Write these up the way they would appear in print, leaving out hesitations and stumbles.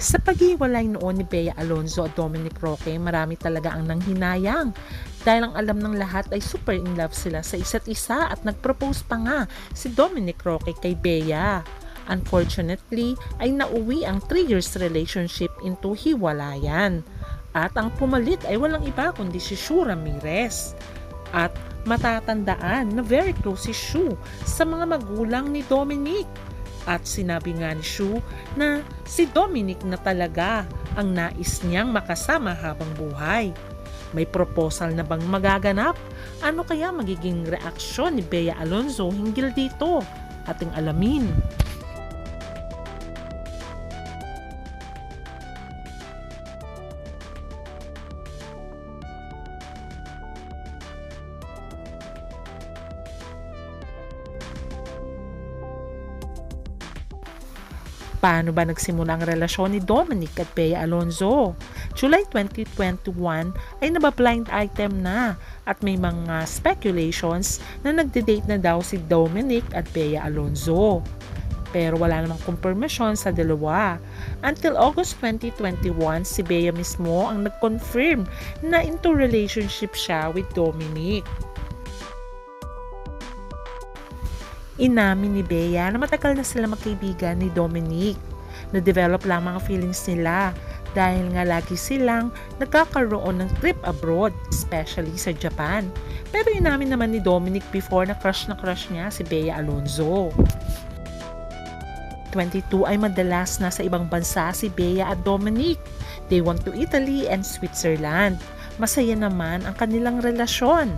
Sa paghiwalay noon ni Bea Alonzo at Dominic Roque, marami talaga ang nanghinayang dahil ang alam ng lahat ay super in love sila sa isa't isa at nag-propose pa nga si Dominic Roque kay Bea. Unfortunately, ay nauwi ang 3 years relationship into hiwalayan. At ang pumalit ay walang iba kundi si Shu Ramirez. At matatandaan na very close si Shu sa mga magulang ni Dominic. At sinabi nga ni Shu na si Dominic na talaga ang nais niyang makasama habang buhay. May proposal na bang magaganap? Ano kaya magiging reaksyon ni Bea Alonzo hinggil dito? Ating alamin. Paano ba nagsimula ang relasyon ni Dominic at Bea Alonzo? July 2021 ay nabablind item na at may mga speculations na nagde-date na daw si Dominic at Bea Alonzo. Pero wala namang confirmation sa dalawa. Until August 2021, si Bea mismo ang nag-confirm na into relationship siya with Dominic. Inamin ni Bea na matagal na sila magkaibigan ni Dominic. Na-develop lang mga feelings nila dahil nga lagi silang nagkakaroon ng trip abroad, especially sa Japan. Pero inamin naman ni Dominic before na crush niya si Bea Alonzo. 22 ay madalas na sa ibang bansa si Bea at Dominic. They went to Italy and Switzerland. Masaya naman ang kanilang relasyon.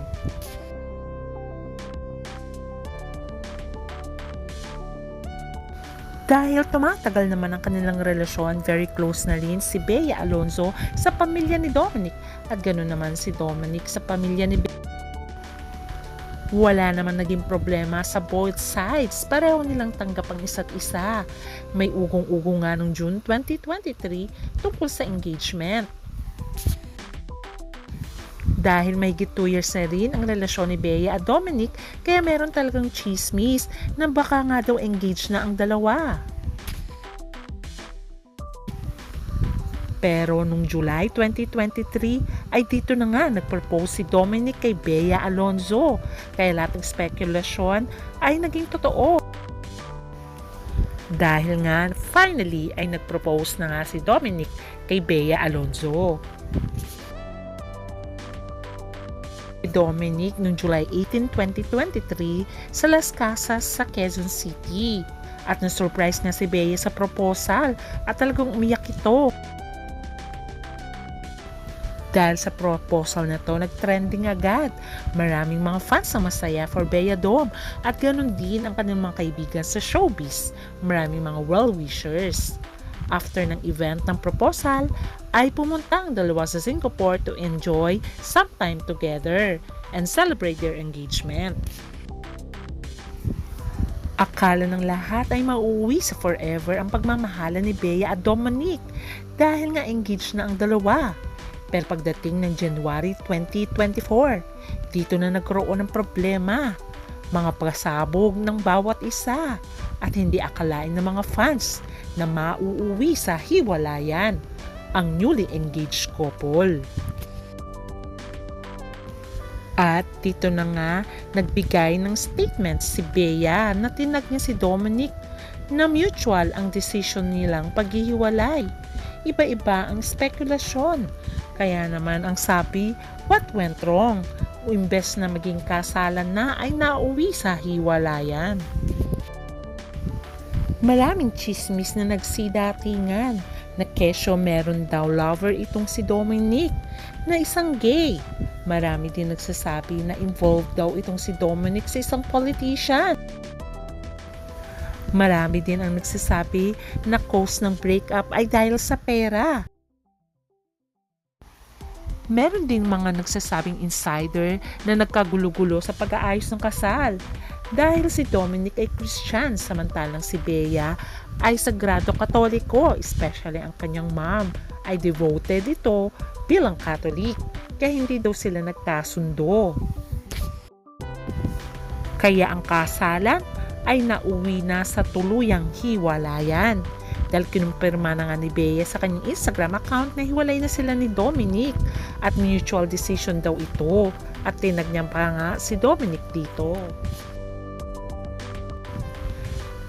Dahil tumatagal naman ang kanilang relasyon, very close na rin si Bea Alonzo sa pamilya ni Dominic at ganoon naman si Dominic sa pamilya ni Bea. Wala naman naging problema sa both sides, pareho nilang tanggap ang isa't isa. May ugong-ugong nga noong June 2023 tungkol sa engagement. Dahil may 2 years na rin ang relasyon ni Bea at Dominic, kaya meron talagang chismis na baka nga daw engaged na ang dalawa. Pero nung July 2023 ay dito na nga nag-propose si Dominic kay Bea Alonzo, kaya lahat ng spekulasyon ay naging totoo. Dahil nga finally ay nag-propose na nga si Dominic kay Bea Alonzo. Dominic noong July 18, 2023 sa Las Casas sa Quezon City. At na-surprise nga si Bea sa proposal at talagang umiyak ito. Dahil sa proposal na to, nag-trending agad. Maraming mga fans ang masaya for Bea Dom at ganoon din ang kanilang mga kaibigan sa showbiz. Maraming mga well-wishers. After ng event ng proposal, ay pumunta ang dalawa sa Singapore to enjoy some time together and celebrate their engagement. Akala ng lahat ay mauuwi sa forever ang pagmamahalan ni Bea at Dominic dahil nga engaged na ang dalawa. Pero pagdating ng January 2024, dito na nagkaroon ng problema. Mga pasabog ng bawat isa at hindi akalain ng mga fans na mauuwi sa hiwalayan ang newly engaged couple. At dito na nga nagbigay ng statement si Bea na tinag niya si Dominic na mutual ang decision nilang paghihiwalay. Iba-iba ang spekulasyon. Kaya naman ang sabi, what went wrong? Imbes na maging kasalan na ay nauwi sa hiwalayan. Maraming chismis na nagsidatingan na kesyo meron daw lover itong si Dominic na isang gay. Marami din nagsasabi na involved daw itong si Dominic sa isang politician. Marami din ang nagsasabi na cause ng breakup ay dahil sa pera. Meron din mga nagsasabing insider na nagkagulo-gulo sa pag-aayos ng kasal dahil si Dominic ay Christian samantalang si Bea ay sagrado katoliko, especially ang kanyang mom ay devoted ito bilang Catholic kaya hindi daw sila nagkasundo. Kaya ang kasalan ay nauwi na sa tuluyang hiwalayan. dahil kinumpirma na nga ni Bea sa kanyang Instagram account na hiwalay na sila ni Dominic at mutual decision daw ito at tinag niya pa nga si Dominic dito.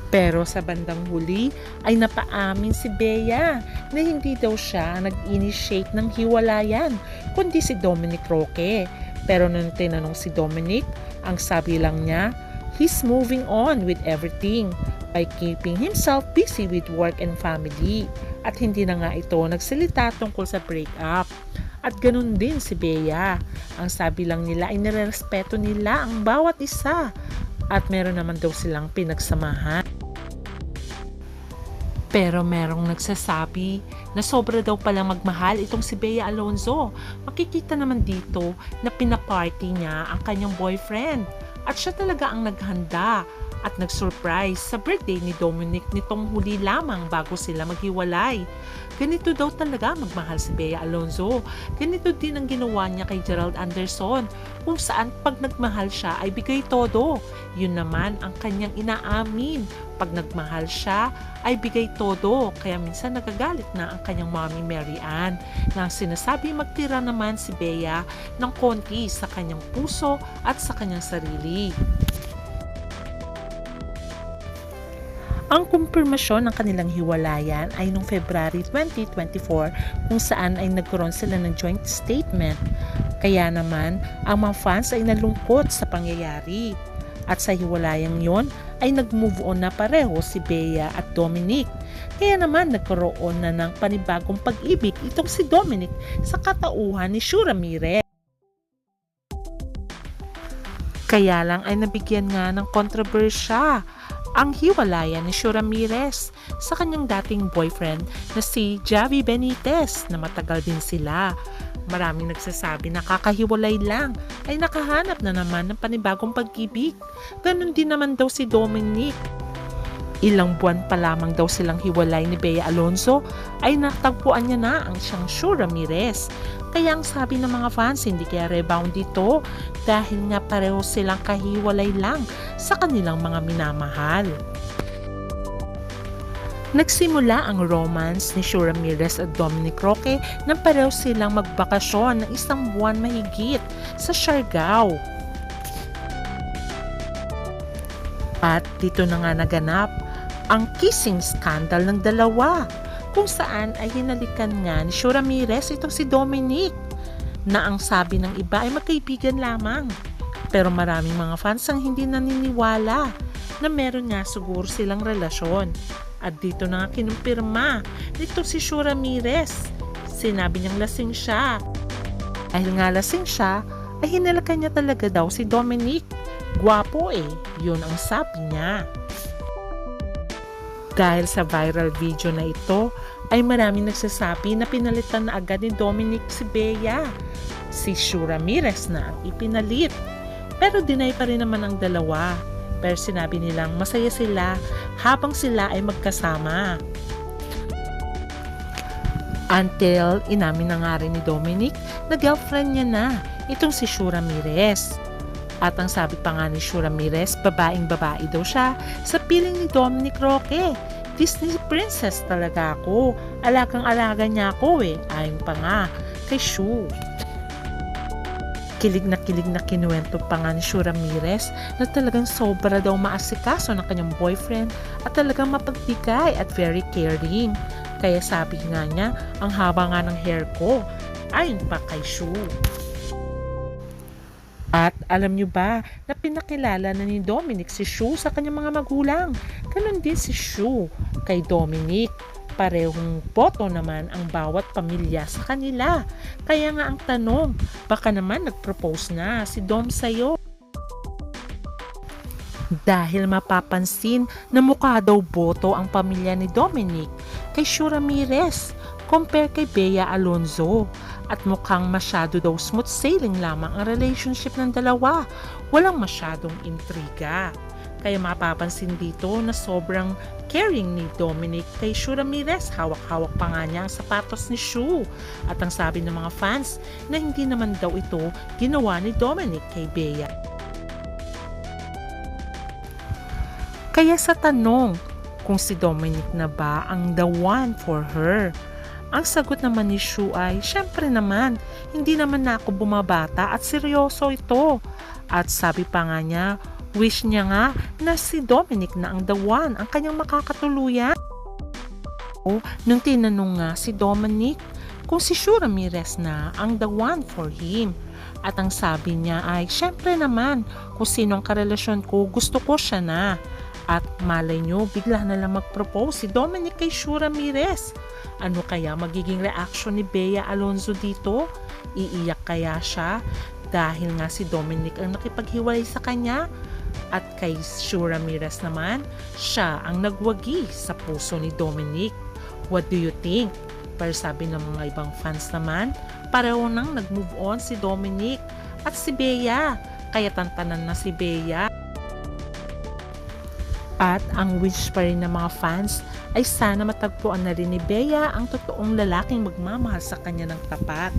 Pero sa bandang huli ay napaamin si Bea na hindi daw siya nag-initiate ng hiwalayan kundi si Dominic Roque. Pero nung tinanong si Dominic, ang sabi lang niya, he's moving on with everything by keeping himself busy with work and family. At hindi na nga ito nagsalita tungkol sa breakup. At ganun din si Bea. Ang sabi lang nila ay nirerespeto nila ang bawat isa. At meron naman daw silang pinagsamahan. Pero merong nagsasabi na sobra daw palang magmahal itong si Bea Alonzo. Makikita naman dito na pinaparty niya ang kanyang boyfriend. At siya talaga ang naghanda at nag-surprise sa birthday ni Dominic nitong huli lamang bago sila maghiwalay. Ganito daw talaga magmahal si Bea Alonzo. Ganito din ang ginawa niya kay Gerald Anderson, kung saan pag nagmahal siya ay bigay todo. Yun naman ang kanyang inaamin. Pag nagmahal siya ay bigay todo. Kaya minsan nagagalit na ang kanyang mommy Mary Ann na sinasabi magtira naman si Bea ng konti sa kanyang puso at sa kanyang sarili. Ang kumpirmasyon ng kanilang hiwalayan ay noong February 2024 kung saan ay nagkaroon sila ng joint statement. Kaya naman, ang mga fans ay nalungkot sa pangyayari. At sa hiwalayang yon ay nag-move on na pareho si Bea at Dominic. Kaya naman nagkaroon na ng panibagong pag-ibig itong si Dominic sa katauhan ni Shu Ramirez. Kaya lang ay nabigyan nga ng kontrobersya ang hiwalayan ni Shu Ramirez sa kanyang dating boyfriend na si Javi Benitez na matagal din sila. Maraming nagsasabi na kakahiwalay lang ay nakahanap na naman ng panibagong pag-ibig. Ganon din naman daw si Dominic. Ilang buwan pa lamang daw silang hiwalay ni Bea Alonzo ay natagpuan niya na ang siyang Shu Ramirez. Kaya ang sabi ng mga fans hindi kaya rebound dito dahil nga pareho silang kahiwalay lang sa kanilang mga minamahal. Nagsimula ang romance ni Shu Ramirez at Dominic Roque nang pareho silang magbakasyon ng isang buwan mahigit sa Siargao. At dito na nga naganap ang kissing scandal ng dalawa kung saan ay hinalikan nga ni Shu Ramirez itong si Dominic na ang sabi ng iba ay magkaibigan lamang. Pero maraming mga fans ang hindi naniniwala na meron nga siguro silang relasyon. At dito na nga kinumpirma nito si Shu Ramirez. Sinabi niyang lasing siya. Dahil nga lasing siya, ay hinalakan niya talaga daw si Dominic. Gwapo yun ang sabi niya. Dahil sa viral video na ito, ay maraming nagsasabi na pinalitan na agad ni Dominic si Bea. Si Shu Ramirez na ang ipinalit. Pero deny pa rin naman ang dalawa. Pero sinabi nilang masaya sila habang sila ay magkasama. Until inamin na nga rin ni Dominic na girlfriend niya na itong si Shu Ramirez. At ang sabi pa nga ni Shu Ramirez, babaeng-babae daw siya sa piling ni Dominic Roque. Disney princess talaga ako. Alagang-alaga niya ako Ayon pa nga kay Shu. Kilig na kinuwento pa nga ni Shu Ramirez na talagang sobra daw maasikaso ng kanyang boyfriend at talagang mapagbigay at very caring. Kaya sabi nga niya, ang haba nga ng hair ko. Ayon pa kay Shu. At alam nyo ba na pinakilala na ni Dominic si Shu sa kanyang mga magulang? Ganon din si Shu kay Dominic. Parehong boto naman ang bawat pamilya sa kanila. Kaya nga ang tanong, baka naman nag-propose na si Dom sa'yo. Dahil mapapansin na mukha daw boto ang pamilya ni Dominic kay Shu Ramirez compare kay Bea Alonzo. At mukhang masyado daw smooth sailing lamang ang relationship ng dalawa. Walang masyadong intriga. Kaya mapapansin dito na sobrang caring ni Dominic kay Shu Ramirez. Hawak-hawak pa nga niya ang sapatos ni Shu. At ang sabi ng mga fans na hindi naman daw ito ginawa ni Dominic kay Bea. Kaya sa tanong kung si Dominic na ba ang the one for her. Ang sagot naman ni Shu ay, syempre naman, hindi naman na ako bumabata at seryoso ito. At sabi pa nga niya, wish niya nga na si Dominic na ang the one, ang kanyang makakatuluyan. Nung tinanong nga si Dominic kung si Shu Ramirez na ang the one for him. At ang sabi niya ay, syempre naman, kung sino ang karelasyon ko, gusto ko siya na. At malay nyo, bigla na lang mag-propose si Dominic kay Shu Ramirez. Ano kaya magiging reaction ni Bea Alonzo dito? Iiyak kaya siya dahil nga si Dominic ang nakipaghiwalay sa kanya? At kay Shu Ramirez naman, siya ang nagwagi sa puso ni Dominic. What do you think? Pero sabi ng mga ibang fans naman, pareho nang nag-move on si Dominic at si Bea. Kaya tantanan na si Bea. At ang wish pa rin ng mga fans ay sana matagpuan na rin ni Bea ang totoong lalaking magmamahal sa kanya ng tapat.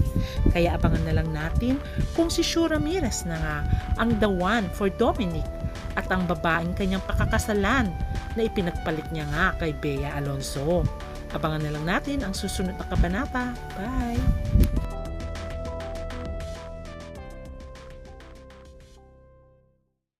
Kaya abangan na lang natin kung si Shu Ramirez na nga ang the one for Dominic at ang babaeng kanyang pakakasalan na ipinagpalit niya nga kay Bea Alonzo. Abangan na lang natin ang susunod na kabanata. Bye!